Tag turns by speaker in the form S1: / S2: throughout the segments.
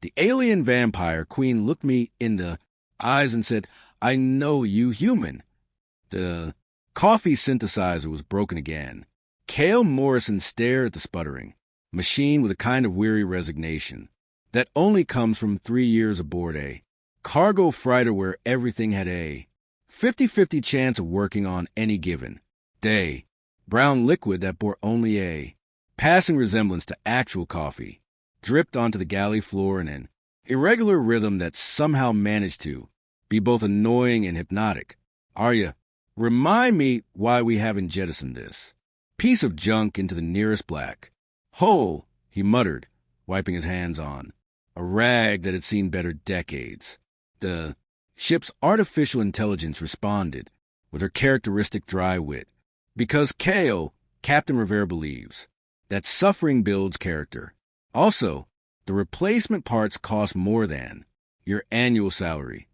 S1: The alien vampire queen looked me in the eyes and said, "I know you human." The coffee synthesizer was broken again. Cale Morrison stared at the sputtering machine with a kind of weary resignation that only comes from 3 years aboard a cargo freighter where everything had a 50-50 chance of working on any given day. Brown liquid that bore only a passing resemblance to actual coffee dripped onto the galley floor in an irregular rhythm that somehow managed to be both annoying and hypnotic. "Arya, remind me why we haven't jettisoned this piece of junk into the nearest black hole," he muttered, wiping his hands on a rag that had seen better decades. The ship's artificial intelligence responded with her characteristic dry wit. "Because Cale, Captain Rivera believes that suffering builds character. Also, the replacement parts cost more than your annual salary."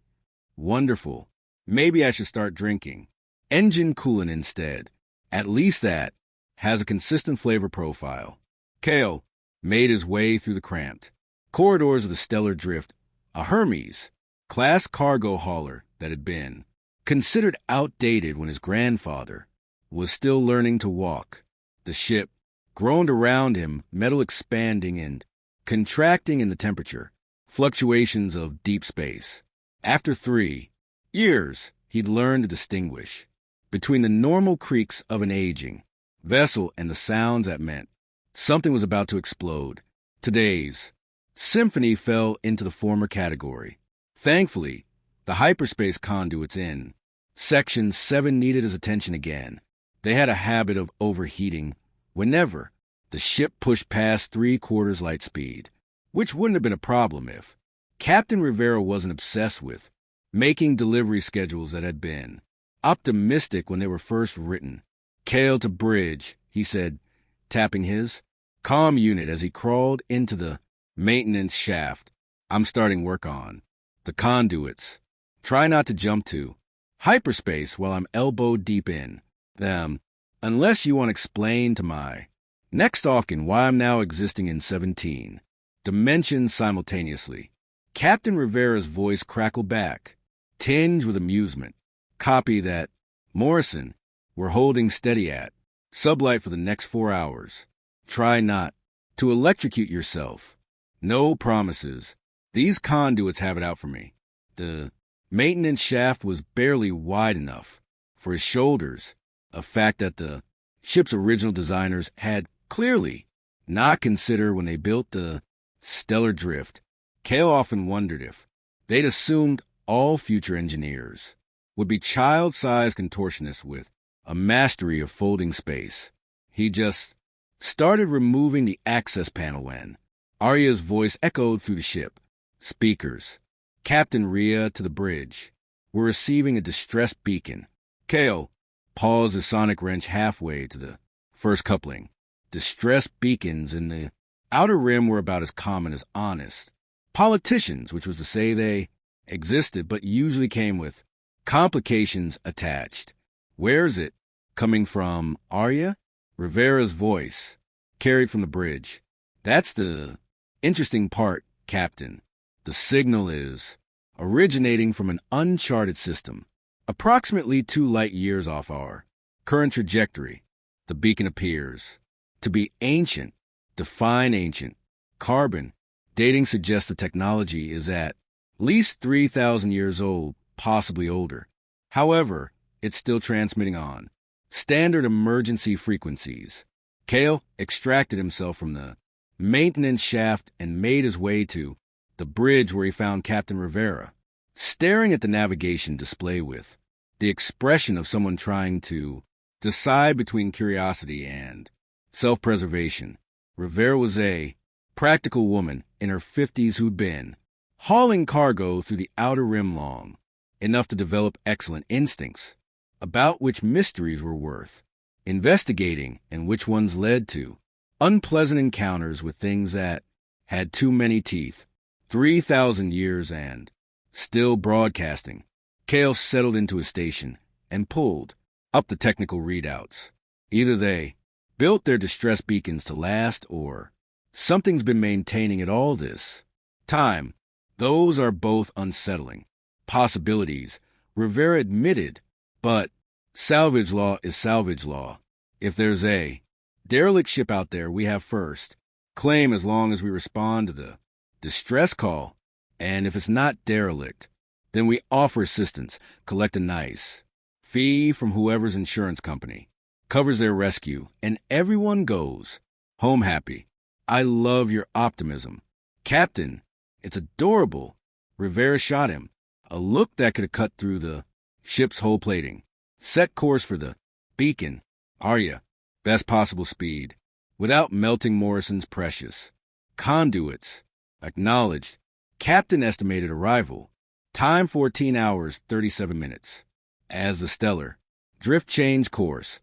S1: "Wonderful. Maybe I should start drinking engine coolant instead. At least that has a consistent flavor profile." Cale made his way through the cramped corridors of the Stellar Drift, a Hermes-class cargo hauler that had been considered outdated when his grandfather was still learning to walk. The ship groaned around him, metal expanding and contracting in the temperature fluctuations of deep space. After 3 years, he'd learned to distinguish between the normal creaks of an aging vessel and the sounds that meant something was about to explode. Today's symphony fell into the former category. Thankfully, the hyperspace conduits in Section 7 needed his attention again. They had a habit of overheating whenever the ship pushed past 3/4 light speed, which wouldn't have been a problem if Captain Rivera wasn't obsessed with making delivery schedules that had been optimistic when they were first written. "Cale to bridge," he said, tapping his comm unit as he crawled into the maintenance shaft. "I'm starting work on the conduits. Try not to jump to hyperspace while I'm elbow deep in them, unless you want to explain to my next Ofkin why I'm now existing in 17 dimensions simultaneously." Captain Rivera's voice crackled back, tinged with amusement. "Copy that, Morrison. We're holding steady at sublight for the next 4 hours. Try not to electrocute yourself. No promises. These conduits have it out for me." The maintenance shaft was barely wide enough for his shoulders, a fact that the ship's original designers had clearly not considered when they built the Stellar Drift. Cale often wondered if they'd assumed all future engineers would be child-sized contortionists with a mastery of folding space. He just started removing the access panel when Arya's voice echoed through the ship. Speakers. Captain Rhea to the bridge. "We're receiving a distress beacon." Cale paused his sonic wrench halfway to the first coupling. Distress beacons in the outer rim were about as common as honest politicians, which was to say they existed but usually came with complications attached. "Where's it coming from, Arya?" Rivera's voice carried from the bridge. "That's the interesting part, Captain. The signal is originating from an uncharted system, approximately 2 light years off our current trajectory. The beacon appears to be ancient. Define ancient. Carbon dating suggests the technology is at least 3,000 years old, possibly older. However, it's still transmitting on standard emergency frequencies." Cale extracted himself from the maintenance shaft and made his way to the bridge where he found Captain Rivera, staring at the navigation display with the expression of someone trying to decide between curiosity and self-preservation. Rivera was a practical woman in her 50s who'd been hauling cargo through the outer rim long enough to develop excellent instincts about which mysteries were worth investigating and which ones led to unpleasant encounters with things that had too many teeth. 3,000 years and still broadcasting. Cale settled into his station and pulled up the technical readouts. Either they built their distress beacons to last, or something's been maintaining it all this Time. Those are both unsettling. Possibilities. Rivera admitted, but salvage law is salvage law. If there's a derelict ship out there, we have first claim as long as we respond to the distress call. And if it's not derelict, then we offer assistance, collect a nice fee from whoever's insurance company, covers their rescue, and everyone goes home happy. I love your optimism. Captain, it's adorable. Rivera shot him. A look that could have cut through the ship's hull plating. Set course for the beacon. Arya, best possible speed. Without melting Morrison's precious. Conduits. Acknowledged. Captain estimated arrival. Time 14 hours, 37 minutes. As the Stellar. Drift change course.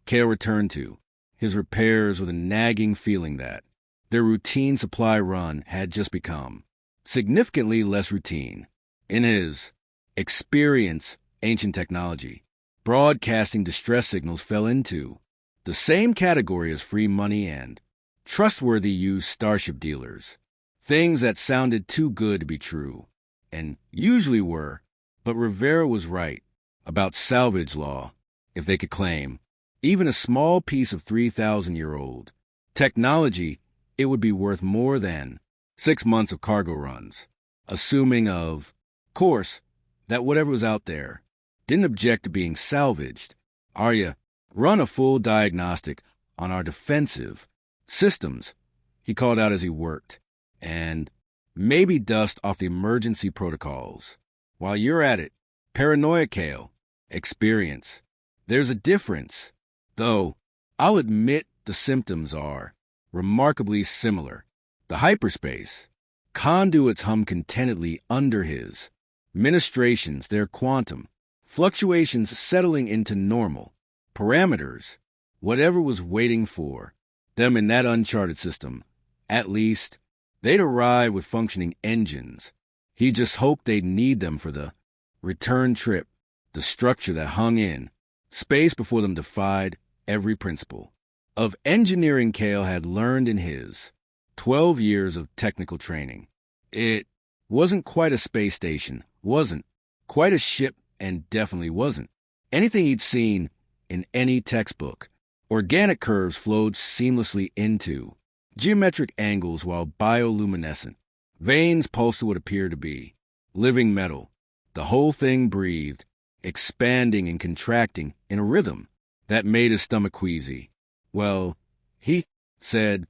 S1: Kale returned to his repairs with a nagging feeling that their routine supply run had just become significantly less routine. In his experience, ancient technology, broadcasting distress signals fell into the same category as free money and trustworthy used starship dealers. Things that sounded too good to be true, and usually were, but Rivera was right about salvage law, if they could claim even a small piece of 3,000-year-old technology, it would be worth more than 6 months of cargo runs, assuming of course that whatever was out there didn't object to being salvaged. Arya, run a full diagnostic on our defensive systems, he called out as he worked, and maybe dust off the emergency protocols. While you're at it, paranoia, Kale, experience. There's a difference, though I'll admit the symptoms are remarkably similar. The hyperspace. Conduits hum contentedly under his ministrations, their quantum fluctuations settling into normal parameters. Whatever was waiting for them in that uncharted system, at least, they'd arrive with functioning engines. He just hoped they'd need them for the return trip. The structure that hung in space before them defied every principle of engineering Kale had learned in his 12 years of technical training. It wasn't quite a space station, wasn't quite a ship, and definitely wasn't anything he'd seen in any textbook. Organic curves flowed seamlessly into geometric angles while bioluminescent veins pulsed what appeared to be living metal. The whole thing breathed, expanding and contracting in a rhythm that made his stomach queasy. Well, he said,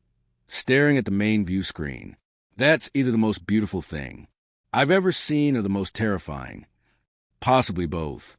S1: staring at the main view screen, that's either the most beautiful thing I've ever seen or the most terrifying. Possibly both.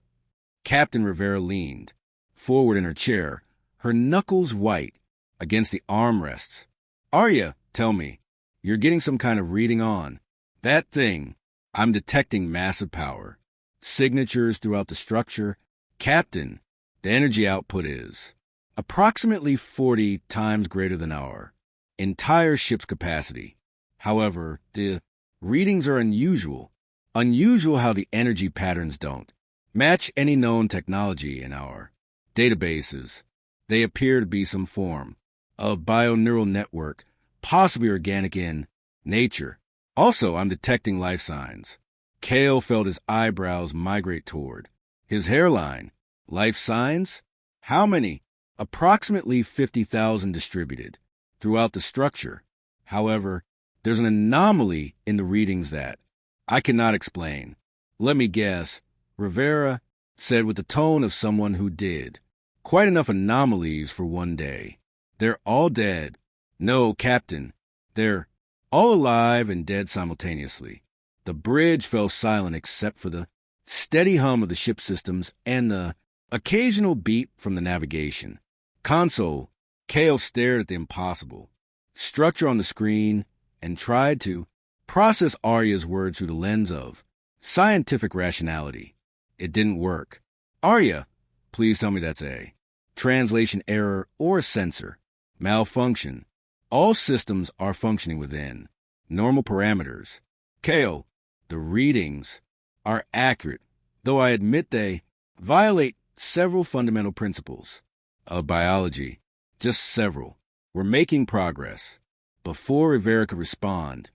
S1: Captain Rivera leaned forward in her chair, her knuckles white against the armrests. Arya, tell me, you're getting some kind of reading on that thing. I'm detecting massive power. Signatures throughout the structure. Captain, the energy output is approximately 40 times greater than our entire ship's capacity. However, the readings are unusual. Unusual how the energy patterns don't match any known technology in our databases. They appear to be some form of bioneural network, possibly organic in nature. Also, I'm detecting life signs. Kale felt his eyebrows migrate toward his hairline. Life signs? How many? Approximately 50,000 distributed throughout the structure. However, there's an anomaly in the readings that I cannot explain. Let me guess, Rivera said with the tone of someone who did quite enough anomalies for one day. They're all dead. No, Captain. They're all alive and dead simultaneously. The bridge fell silent except for the steady hum of the ship systems and the occasional beep from the navigation console. Kale stared at the impossible structure on the screen and tried to process Arya's words through the lens of scientific rationality. It didn't work. Arya, please tell me that's a translation error or a sensor malfunction. All systems are functioning within normal parameters. Kale, the readings are accurate, though I admit they violate several fundamental principles of biology. Just several. We're making progress. Before Rivera could respond,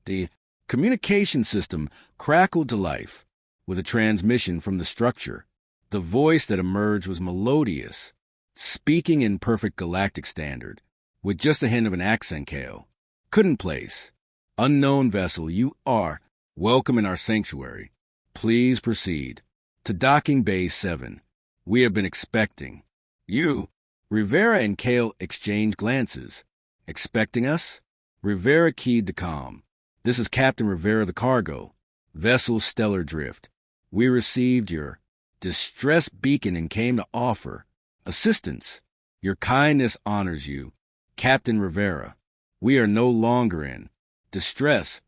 S1: the communication system crackled to life with a transmission from the structure. The voice that emerged was melodious, speaking in perfect galactic standard, with just a hint of an accent. Kale couldn't place. Unknown vessel, you are welcome in our sanctuary. Please proceed to docking bay 7. We have been expecting you. Rivera and Kale exchanged glances. Expecting us? Rivera keyed to comm. This is Captain Rivera, the cargo. Vessel Stellar Drift. We received your distress beacon and came to offer assistance. Your kindness honors you, Captain Rivera. We are no longer in distress,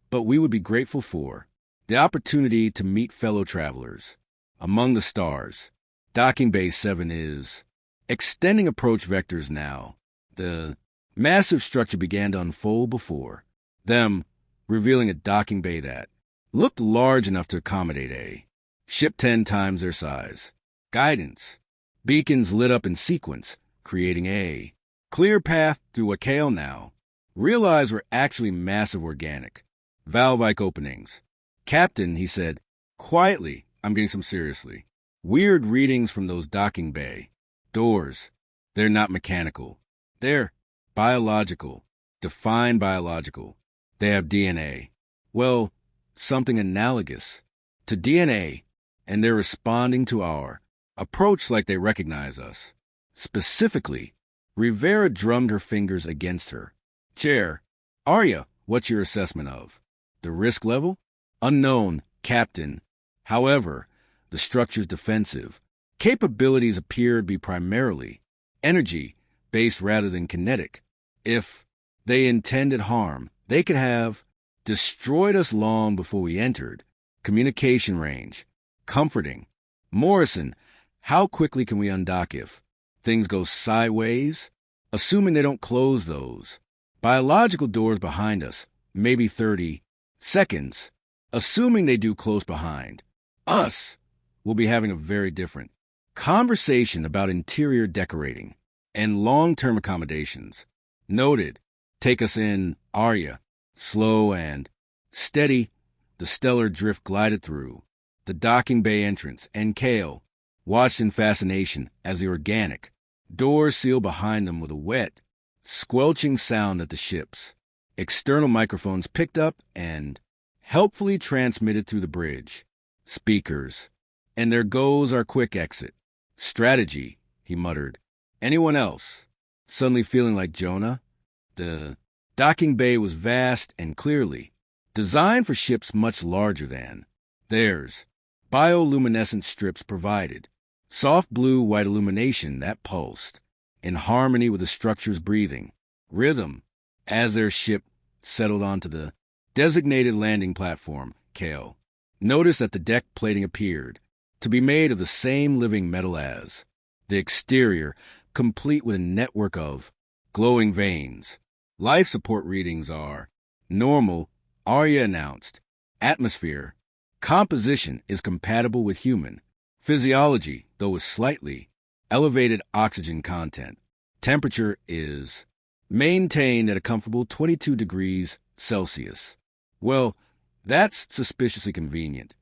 S1: but we would be grateful for the opportunity to meet fellow travelers among the stars. Docking Bay 7 is extending approach vectors now. The massive structure began to unfold before them, revealing a docking bay that looked large enough to accommodate a ship 10 times their size. Guidance. Beacons lit up in sequence, creating a clear path through what Kale now realized were actually massive organic, valve-like openings. Captain, he said, quietly, I'm getting some seriously. Weird readings from those docking bay doors. They're not mechanical. They're biological. Define biological. They have DNA. Well, something analogous to DNA, and they're responding to our approach like they recognize us. Specifically, Rivera drummed her fingers against her chair. Arya, what's your assessment of the risk level? Unknown, Captain. However, the structure's defensive capabilities appear to be primarily energy-based rather than kinetic. If they intended harm, they could have destroyed us long before we entered communication range. Comforting. Morrison, how quickly can we undock if things go sideways? Assuming they don't close those biological doors behind us, maybe 30 seconds. Assuming they do close behind us, we'll be having a very different conversation about interior decorating and long-term accommodations. Noted. Take us in, Arya. Slow and steady, the stellar drift glided through the docking bay entrance, and Kale watched in fascination as the organic doors sealed behind them with a wet, squelching sound that the ship's external microphones picked up and helpfully transmitted through the bridge speakers. And there goes our quick exit strategy, he muttered. Anyone else suddenly feeling like Jonah? The docking bay was vast and clearly designed for ships much larger than theirs. Bioluminescent strips provided soft blue-white illumination that pulsed in harmony with the structure's breathing rhythm. As their ship settled onto the designated landing platform, Kale noticed that the deck plating appeared to be made of the same living metal as the exterior, complete with a network of glowing veins. Life support readings are normal, Arya announced. Atmosphere composition is compatible with human physiology, though with slightly elevated oxygen content. Temperature is maintained at a comfortable 22 degrees Celsius. Well, that's suspiciously convenient,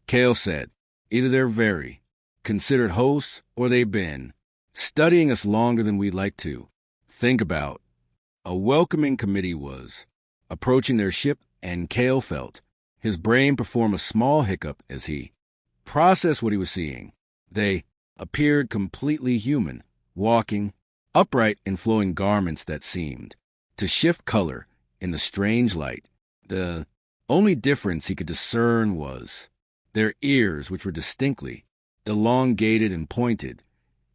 S1: Kale said. Either they're very considered hosts or they've been studying us longer than we'd like to think about. A welcoming committee was approaching their ship, and Kale felt his brain perform a small hiccup as he processed what he was seeing. They appeared completely human, walking upright in flowing garments that seemed to shift color in the strange light. The only difference he could discern was their ears, which were distinctly elongated and pointed,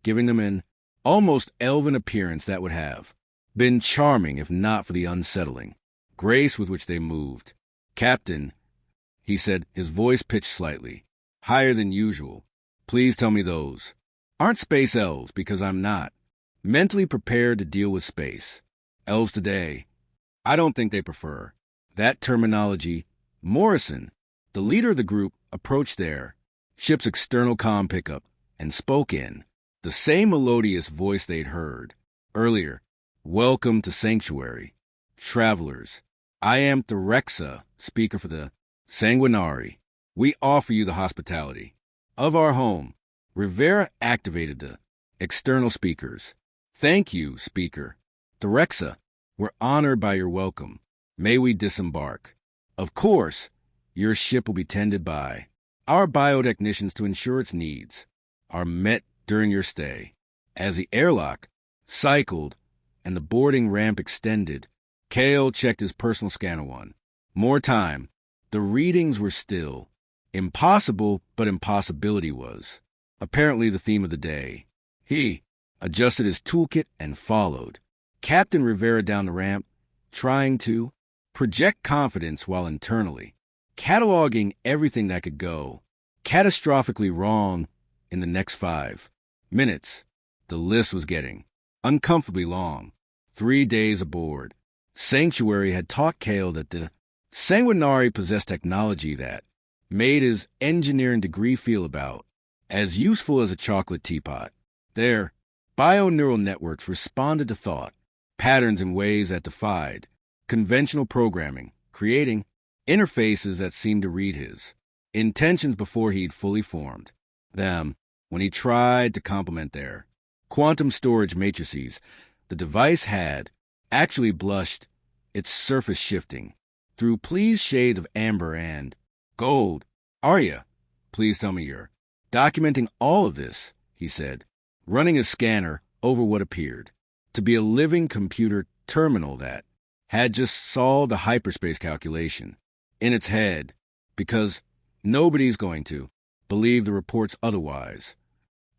S1: giving them an almost elven appearance that would have been charming if not for the unsettling grace with which they moved. Captain, he said, his voice pitched slightly higher than usual, please tell me those aren't space elves, because I'm not mentally prepared to deal with space elves today. I don't think they prefer that terminology. Morrison, the leader of the group, approached their ship's external comm pickup and spoke in the same melodious voice they'd heard earlier. Welcome to Sanctuary, travelers. I am Therexa, speaker for the Sanguinari. We offer you the hospitality of our home. Rivera activated the external speakers. Thank you, speaker. Therexa, we're honored by your welcome. May we disembark? Of course, your ship will be tended by our biotechnicians to ensure its needs are met during your stay. As the airlock cycled and the boarding ramp extended, Kale checked his personal scanner one more time. The readings were still impossible, but impossibility was apparently the theme of the day. He adjusted his toolkit and followed Captain Rivera down the ramp, trying to project confidence while internally cataloging everything that could go catastrophically wrong in the next 5 minutes. The list was getting uncomfortably long. 3 days aboard. Sanctuary had taught Kale that the Sanguinari possessed technology that made his engineering degree feel about as useful as a chocolate teapot. Their bioneural networks responded to thought patterns in ways that defied conventional programming, creating interfaces that seemed to read his intentions before he'd fully formed them. When he tried to complement their quantum storage matrices, the device had actually blushed, its surface shifting through pleased shades of amber and gold. Arya, please tell me you're documenting all of this, he said, running his scanner over what appeared to be a living computer terminal that had just solved a hyperspace calculation in its head, because nobody's going to believe the reports otherwise.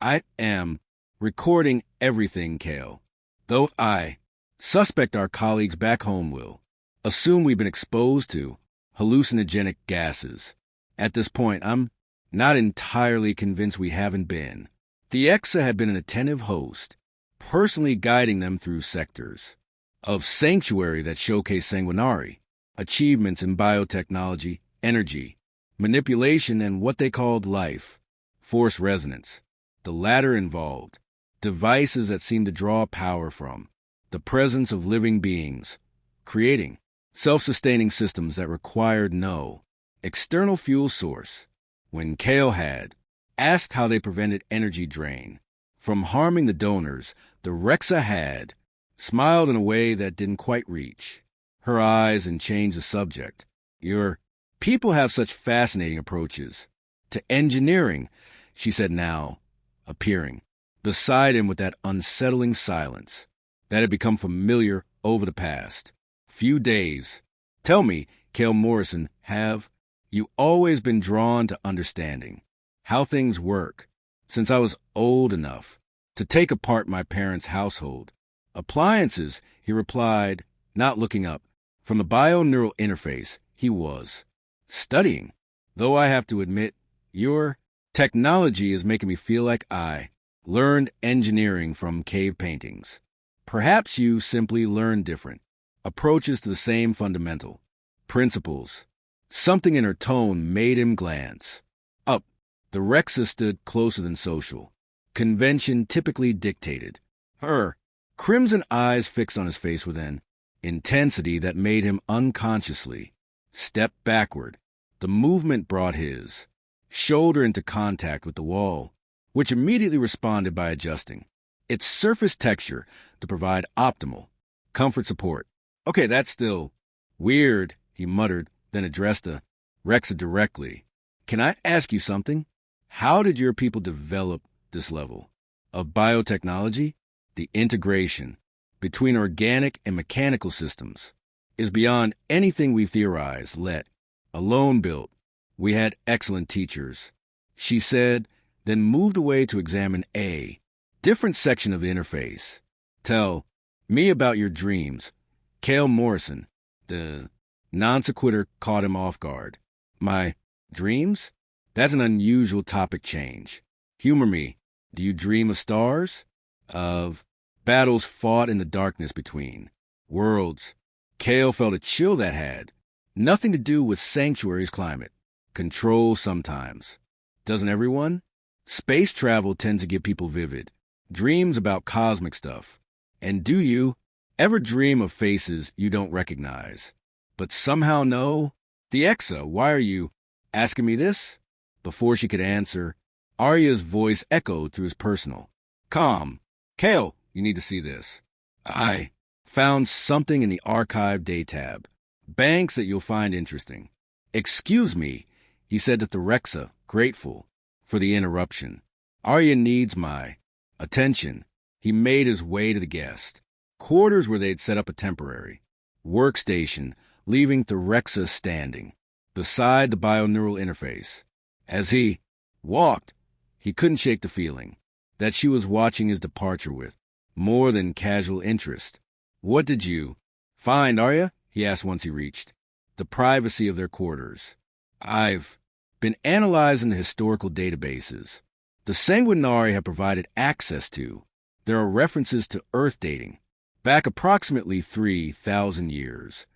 S1: I am recording everything, Kale, though I suspect our colleagues back home will assume we've been exposed to hallucinogenic gases. At this point, I'm not entirely convinced we haven't been. The Exa had been an attentive host, personally guiding them through sectors of Sanctuary that showcase Sanguinari achievements in biotechnology, energy, manipulation, and what they called life force resonance. The latter involved devices that seemed to draw power from the presence of living beings, creating self-sustaining systems that required no external fuel source. When Kale had asked how they prevented energy drain from harming the donors, the Rexa had smiled in a way that didn't quite reach her eyes and changed the subject. Your people have such fascinating approaches to engineering, she said, now appearing beside him with that unsettling silence that had become familiar over the past few days. Tell me, Kale Morrison, have you always been drawn to understanding how things work since I was old enough to take apart my parents' household appliances? He replied, not looking up from the bioneural interface he was studying. Though I have to admit, your technology is making me feel like I learned engineering from cave paintings. Perhaps you simply learned different approaches to the same fundamental principles. Something in her tone made him glance up. The Rexa stood closer than social convention typically dictated. Her crimson eyes fixed on his face with an intensity that made him unconsciously step backward. The movement brought his shoulder into contact with the wall, which immediately responded by adjusting its surface texture to provide optimal comfort support. Okay, that's still weird, he muttered, then addressed the Rexa directly. Can I ask you something? How did your people develop this level of biotechnology? The integration between organic and mechanical systems is beyond anything we've theorized, let alone built. We had excellent teachers, she said, then moved away to examine a different section of the interface. Tell me about your dreams. Kale Morrison, the non sequitur, caught him off guard. My dreams? That's an unusual topic change. Humor me. Do you dream of stars? Of battles fought in the darkness between worlds? Kale felt a chill that had nothing to do with Sanctuary's climate. Control sometimes. Doesn't everyone? Space travel tends to give people vivid dreams about cosmic stuff. And do you ever dream of faces you don't recognize? but somehow no. The Exa, why are you asking me this? Before she could answer, Arya's voice echoed through his personal. Calm. Kale, you need to see this. I found something in the archive day tab. Banks that you'll find interesting. Excuse me, he said to Therexa, grateful for the interruption. Arya needs my attention. He made his way to the guest quarters where they'd set up a temporary workstation, leaving Therexa standing beside the bioneural interface. As he walked, he couldn't shake the feeling that she was watching his departure with more than casual interest. What did you find, Arya? He asked once he reached the privacy of their quarters. I've been analyzing the historical databases the Sanguinari have provided access to. There are references to Earth dating back approximately 3,000 years.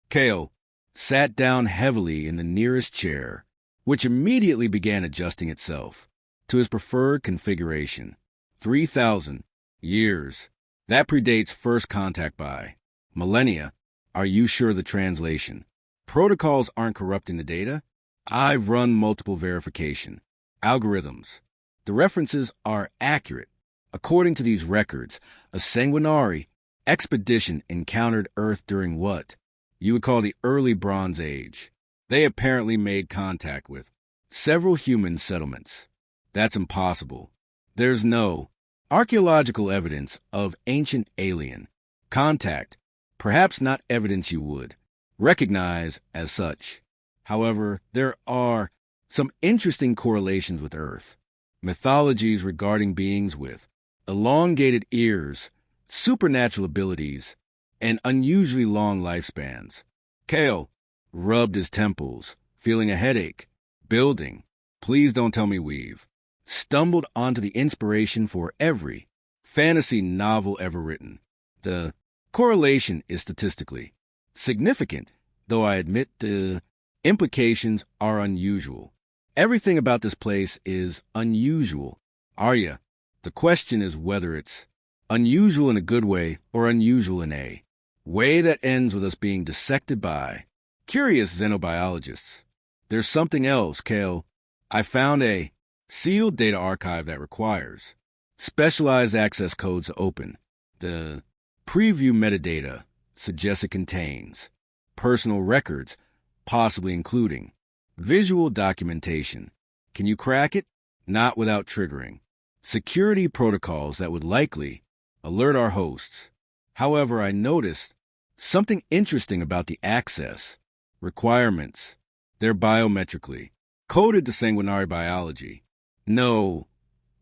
S1: Kale sat down heavily in the nearest chair, which immediately began adjusting itself to his preferred configuration. 3,000 years. That predates first contact by millennia. Are you sure the translation protocols aren't corrupting the data? I've run multiple verification algorithms. The references are accurate. According to these records, a Sanguinari expedition encountered Earth during what you would call the early Bronze Age. They apparently made contact with several human settlements. That's impossible. There's no archaeological evidence of ancient alien contact, perhaps not evidence you would recognize as such. However, there are some interesting correlations with Earth. Mythologies regarding beings with elongated ears, supernatural abilities, and unusually long lifespans. Kale rubbed his temples, feeling a headache building. Please don't tell me we've stumbled onto the inspiration for every fantasy novel ever written. The correlation is statistically significant, though I admit the implications are unusual. Everything about this place is unusual. Arya, the question is whether it's unusual in a good way or unusual in a way that ends with us being dissected by curious xenobiologists. There's something else, Kale. I found a sealed data archive that requires specialized access codes to open. The preview metadata suggests it contains personal records, possibly including visual documentation. Can you crack it? Not without triggering security protocols that would likely alert our hosts. However, I noticed something interesting about the access requirements. They're biometrically coded to Sanguinari biology. No,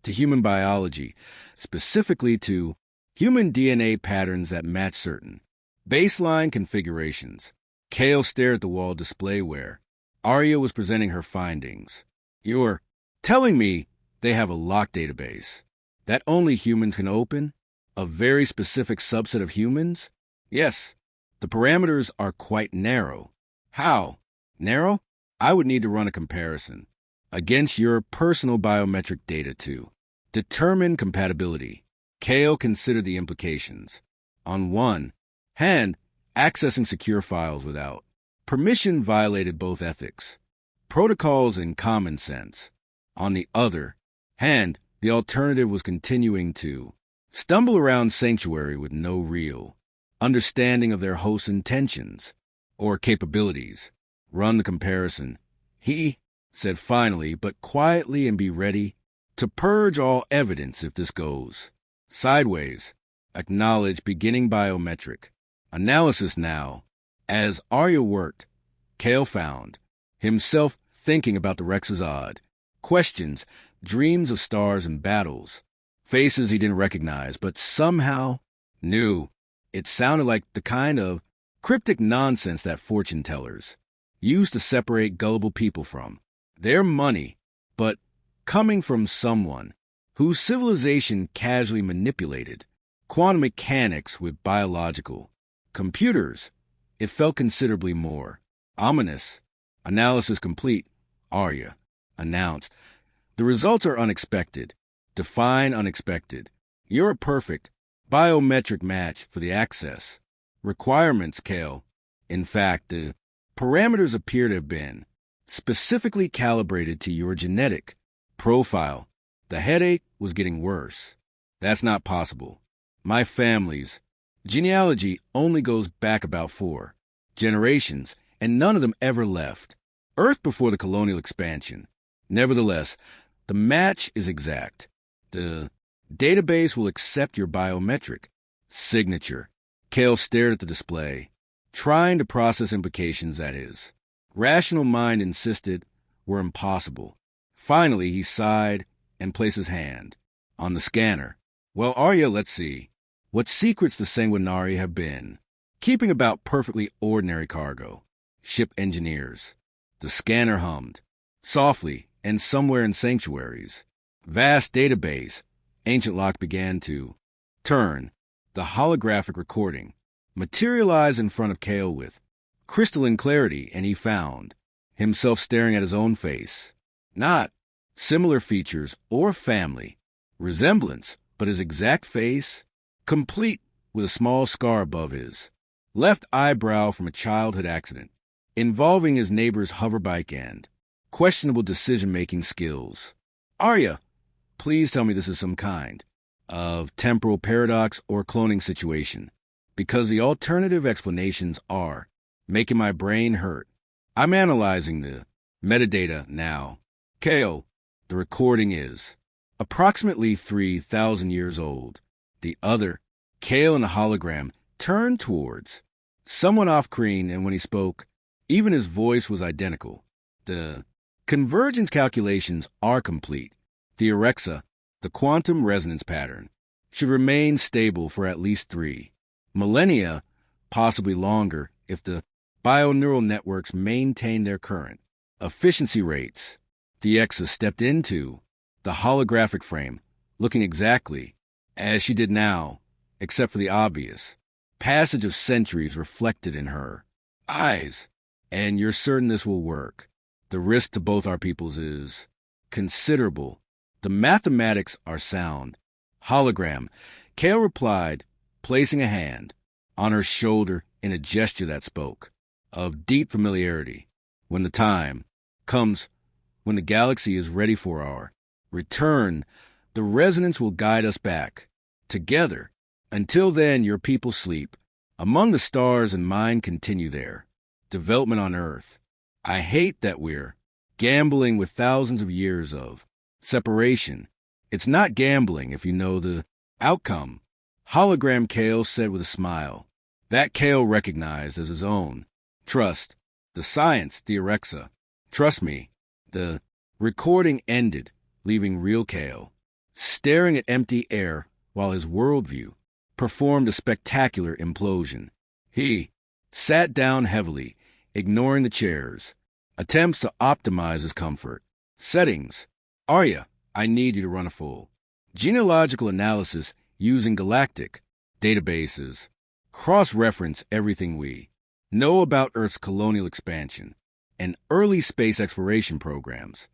S1: to human biology, specifically to human DNA patterns that match certain baseline configurations. Kale stared at the wall display where Arya was presenting her findings. You're telling me they have a locked database that only humans can open? A very specific subset of humans? Yes, the parameters are quite narrow. How? Narrow? I would need to run a comparison against your personal biometric data to determine compatibility. Kale considered the implications. On one hand, accessing secure files without permission violated both ethics, protocols, and common sense. On the other hand, the alternative was continuing to stumble around Sanctuary with no real understanding of their host's intentions or capabilities. Run the comparison, he said finally, but quietly, and be ready to purge all evidence if this goes sideways. Acknowledge beginning biometric analysis now. As Arya worked, Kale found himself thinking about the Rex's odd questions, dreams of stars and battles, faces he didn't recognize, but somehow knew. It sounded like the kind of cryptic nonsense that fortune tellers used to separate gullible people from their money, but coming from someone whose civilization casually manipulated quantum mechanics with biological computers. It felt considerably more ominous. Analysis complete, Arya announced. The results are unexpected. Define unexpected. You're a perfect biometric match for the access requirements, Kale. In fact, the parameters appear to have been specifically calibrated to your genetic profile. The headache was getting worse. That's not possible. My family's genealogy only goes back about 4 generations, and none of them ever left Earth before the colonial expansion. Nevertheless, the match is exact. The database will accept your biometric signature. Kale stared at the display, trying to process implications that his rational mind insisted were impossible. Finally, he sighed and placed his hand on the scanner. Well, Arya, let's see. What secrets the Sanguinari have been keeping about perfectly ordinary cargo? Ship engineers. The scanner hummed softly, and somewhere in sanctuaries, vast database, ancient lock began to turn. The holographic recording materialized in front of Kale with crystalline clarity, and he found himself staring at his own face. Not similar features or family resemblance, but his exact face, complete with a small scar above his left eyebrow from a childhood accident involving his neighbor's hoverbike and questionable decision-making skills. Arya, please tell me this is some kind of temporal paradox or cloning situation, because the alternative explanations are making my brain hurt. I'm analyzing the metadata now. Kale, the recording is approximately 3,000 years old. The other, Kale and the hologram, turned towards someone off-screen, and when he spoke, even his voice was identical. The convergence calculations are complete. The Orcs, the quantum resonance pattern, should remain stable for at least 3 millennia, possibly longer, if the bioneural networks maintain their current efficiency rates. The Exa stepped into the holographic frame, looking exactly as she did now, except for the obvious passage of centuries reflected in her eyes. And you're certain this will work? The risk to both our peoples is considerable. The mathematics are sound. Hologram, Kale replied, placing a hand on her shoulder in a gesture that spoke of deep familiarity. When the time comes, when the galaxy is ready for our return, the resonance will guide us back together. Until then, your people sleep among the stars and mine continue their development on Earth. I hate that we're gambling with thousands of years of separation. It's not gambling if you know the outcome. Hologram, Kale said with a smile that Kale recognized as his own. Trust the science, the Orcs. Trust me. The recording ended, leaving real Kale staring at empty air while his worldview performed a spectacular implosion. He sat down heavily, ignoring the chairs, attempts to optimize his comfort. Settings. Arya, I need you to run a full genealogical analysis using galactic databases. Cross-reference everything we know about Earth's colonial expansion and early space exploration programs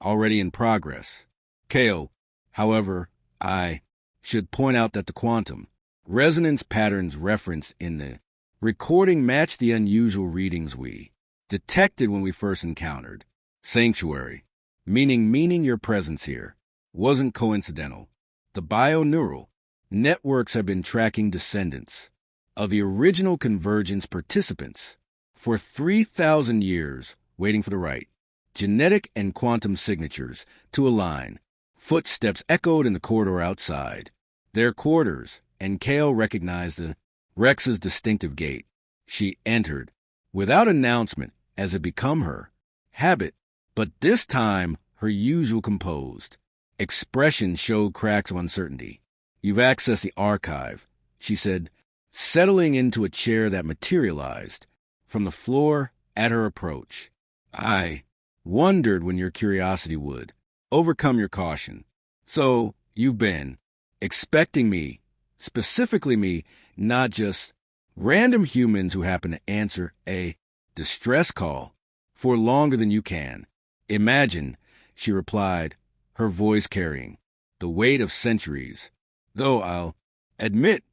S1: already in progress. Kale, however, I should point out that the quantum resonance patterns referenced in the recording match the unusual readings we detected when we first encountered Sanctuary, meaning your presence here wasn't coincidental. The bioneural networks have been tracking descendants of the original convergence participants for 3,000 years, waiting for the right genetic and quantum signatures to align. Footsteps echoed in the corridor outside their quarters, and Kale recognized the Rex's distinctive gait. She entered without announcement, as had become her habit, but this time her usual composed expression showed cracks of uncertainty. You've accessed the archive, she said, settling into a chair that materialized from the floor at her approach. I wondered when your curiosity would overcome your caution. So you've been expecting me, specifically me, not just random humans who happen to answer a distress call for longer than you can imagine, she replied, her voice carrying the weight of centuries. Though I'll admit,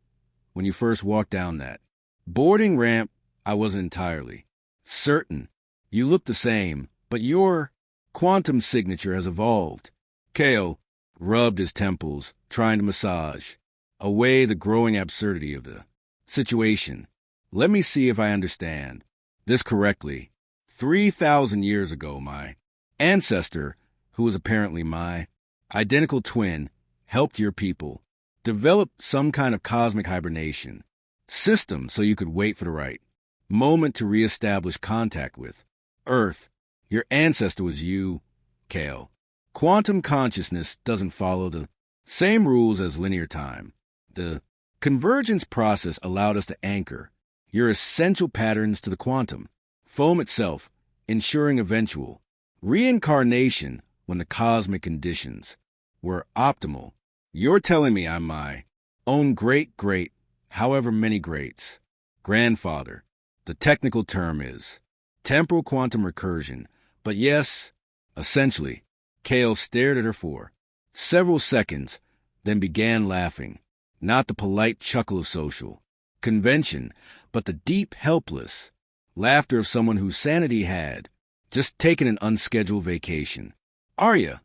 S1: when you first walked down that boarding ramp, I wasn't entirely certain. You look the same, but your quantum signature has evolved. Kale rubbed his temples, trying to massage away the growing absurdity of the situation. Let me see if I understand this correctly. 3,000 years ago, my ancestor, who was apparently my identical twin, helped your people develop some kind of cosmic hibernation system so you could wait for the right moment to reestablish contact with Earth. Your ancestor was you, Kale. Quantum consciousness doesn't follow the same rules as linear time. The convergence process allowed us to anchor your essential patterns to the quantum foam itself, ensuring eventual reincarnation when the cosmic conditions were optimal. You're telling me I'm my own great, however many greats, grandfather. The technical term is temporal quantum recursion, but yes, essentially. Kale stared at her for several seconds, then began laughing. Not the polite chuckle of social convention, but the deep, helpless laughter of someone whose sanity had just taken an unscheduled vacation. Arya,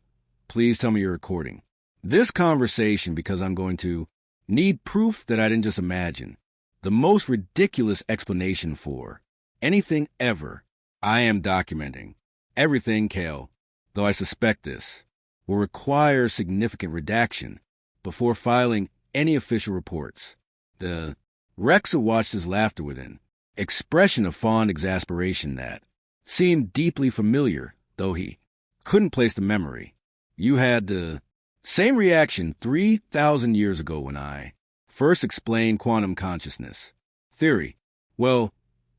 S1: please tell me you're recording this conversation because I'm going to need proof that I didn't just imagine the most ridiculous explanation for anything ever. I am documenting everything, Kale, though I suspect this will require significant redaction before filing any official reports. The Rexa watched his laughter with an expression of fond exasperation that seemed deeply familiar, though he couldn't place the memory. You had the same reaction 3,000 years ago when I first explained quantum consciousness theory. Well,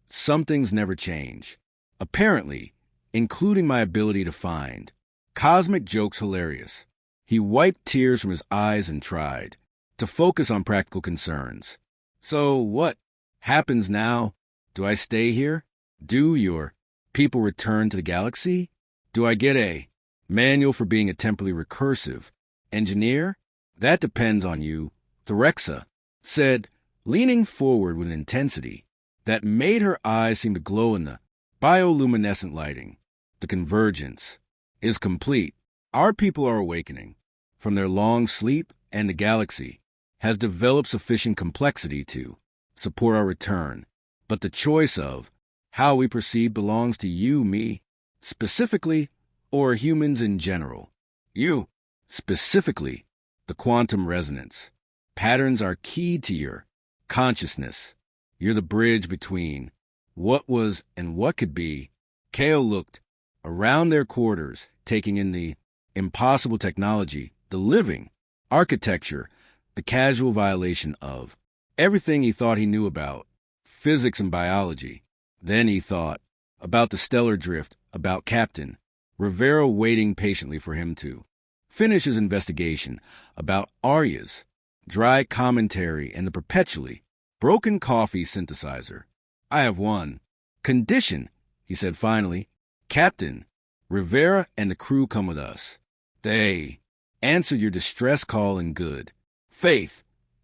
S1: some things never change. Apparently, including my ability to find cosmic jokes hilarious. He wiped tears from his eyes and tried to focus on practical concerns. So what happens now? Do I stay here? Do your people return to the galaxy? Do I get a manual for being a temporally recursive engineer? That depends on you, Therexa said, leaning forward with an intensity that made her eyes seem to glow in the bioluminescent lighting. The convergence is complete. Our people are awakening from their long sleep, and the galaxy has developed sufficient complexity to support our return. But the choice of how we proceed belongs to you, me, specifically, or humans in general. You, specifically, the quantum resonance patterns are key to your consciousness. You're the bridge between what was and what could be. Kale looked around their quarters, taking in the impossible technology, the living architecture, the casual violation of everything he thought he knew about physics and biology. Then he thought about the stellar drift, about Captain Rivera waiting patiently for him to finish his investigation, about Arya's dry commentary and the perpetually broken coffee synthesizer. I have one condition, he said finally. Captain Rivera and the crew come with us. They answered your distress call in good faith,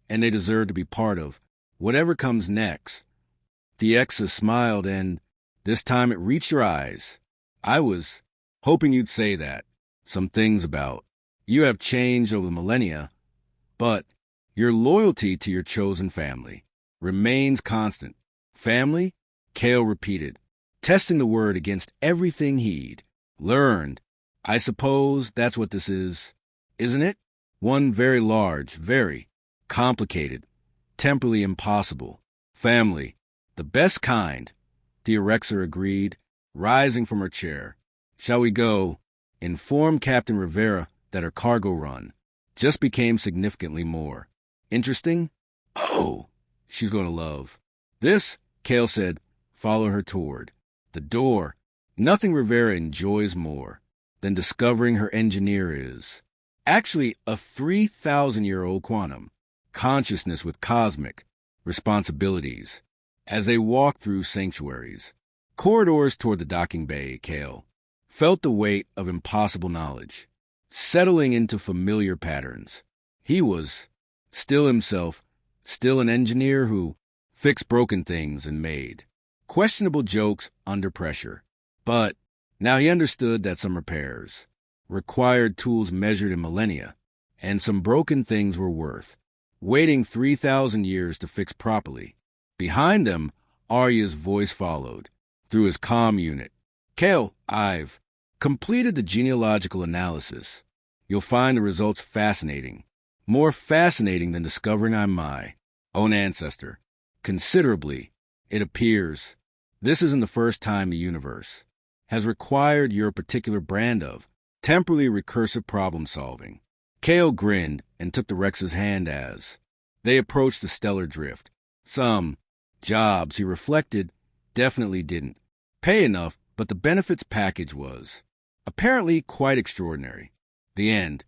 S1: and they deserve to be part of whatever comes next. Theexa smiled, and this time it reached your eyes. I was hoping you'd say that. Some things about you have changed over the millennia, but your loyalty to your chosen family remains constant. Family? Kale repeated, testing the word against everything he'd learned. I suppose that's what this is, isn't it? One very large, very complicated, temporally impossible family. The best kind, Theerexa agreed, rising from her chair. Shall we go? Inform Captain Rivera that her cargo run just became significantly more interesting. Oh, she's going to love this, Kale said. Follow her toward the door. Nothing Rivera enjoys more than discovering her engineer is actually a 3,000-year-old quantum consciousness with cosmic responsibilities. As they walked through sanctuaries, corridors toward the docking bay, Kale felt the weight of impossible knowledge settling into familiar patterns. He was still himself, still an engineer who fixed broken things and made questionable jokes under pressure. But now he understood that some repairs required tools measured in millennia, and some broken things were worth waiting 3,000 years to fix properly. Behind him, Arya's voice followed, through his comm unit. Kale, I've completed the genealogical analysis. You'll find the results fascinating. More fascinating than discovering I'm my own ancestor. Considerably, it appears, this isn't the first time the universe has required your particular brand of temporally recursive problem solving. Kale grinned and took the Rex's hand as they approached the stellar drift. Some jobs, he reflected, definitely didn't pay enough, but the benefits package was apparently quite extraordinary. The end.